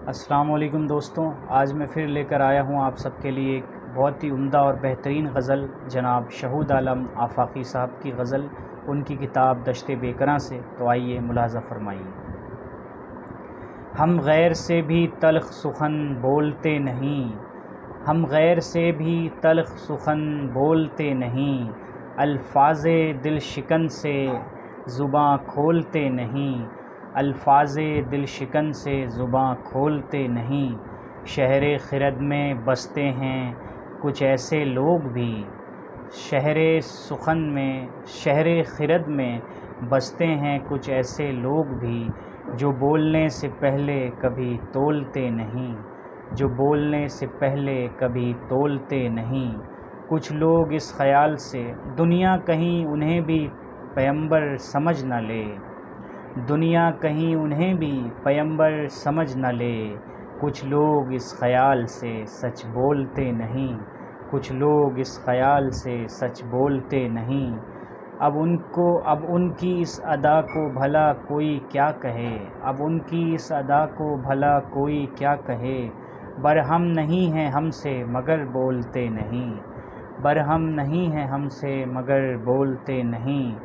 السلام علیکم دوستوں، آج میں پھر لے کر آیا ہوں آپ سب کے لیے ایک بہت ہی عمدہ اور بہترین غزل جناب شہود عالم آفاقی صاحب کی غزل، ان کی کتاب دشت بے کراں سے۔ تو آئیے ملاحظہ فرمائیے۔ ہم غیر سے بھی تلخ سخن بولتے نہیں، ہم غیر سے بھی تلخ سخن بولتے نہیں، الفاظ دل شکن سے زباں کھولتے نہیں، الفاظ دل شکن سے زباں کھولتے نہیں۔ شہر خرد میں بستے ہیں کچھ ایسے لوگ بھی، شہر خرد میں بستے ہیں کچھ ایسے لوگ بھی، جو بولنے سے پہلے کبھی تولتے نہیں، جو بولنے سے پہلے کبھی تولتے نہیں۔ کچھ لوگ اس خیال سے دنیا کہیں انہیں بھی پیمبر سمجھ نہ لے، دنیا کہیں انہیں بھی پیمبر سمجھ نہ لے۔ کچھ لوگ اس خیال سے سچ بولتے نہیں، کچھ لوگ اس خیال سے سچ بولتے نہیں۔ اب ان کی اس ادا کو بھلا کوئی کیا کہے، اب ان کی اس ادا کو بھلا کوئی کیا کہے۔ برہم نہیں ہیں ہم سے مگر بولتے نہیں، برہم نہیں ہیں ہم سے مگر بولتے نہیں۔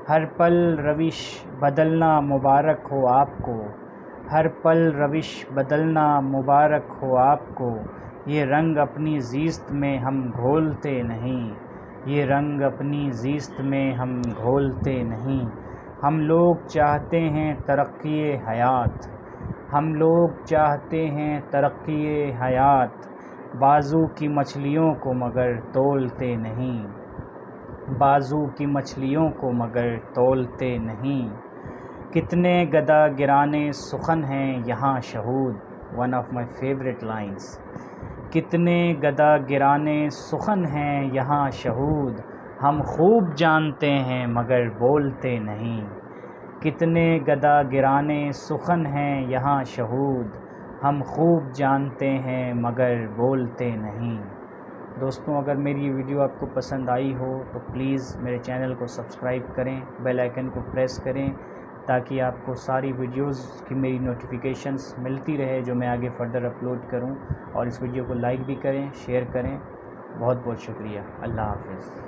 ہر پل روش بدلنا مبارک ہو آپ کو، ہر پل روش بدلنا مبارک ہو آپ کو۔ یہ رنگ اپنی زیست میں ہم گھولتے نہیں، یہ رنگ اپنی زیست میں ہم گھولتے نہیں۔ ہم لوگ چاہتے ہیں ترقی حیات، ہم لوگ چاہتے ہیں ترقی حیات، بازو کی مچھلیوں کو مگر تولتے نہیں، بازو کی مچھلیوں کو مگر تولتے نہیں۔ کتنے گدا گرانے سخن ہیں یہاں شہود، one of my favourite lines. کتنے گدا گرانے سخن ہیں یہاں شہود، ہم خوب جانتے ہیں مگر بولتے نہیں، کتنے گدا گرانے سخن ہیں یہاں شہود، ہم خوب جانتے ہیں مگر بولتے نہیں۔ دوستوں، اگر میری یہ ویڈیو آپ کو پسند آئی ہو تو پلیز میرے چینل کو سبسکرائب کریں، بیل آئیکن کو پریس کریں تاکہ آپ کو ساری ویڈیوز کی میری نوٹیفیکیشنز ملتی رہے جو میں آگے فردر اپلوڈ کروں۔ اور اس ویڈیو کو لائک بھی کریں، شیئر کریں۔ بہت بہت شکریہ۔ اللہ حافظ۔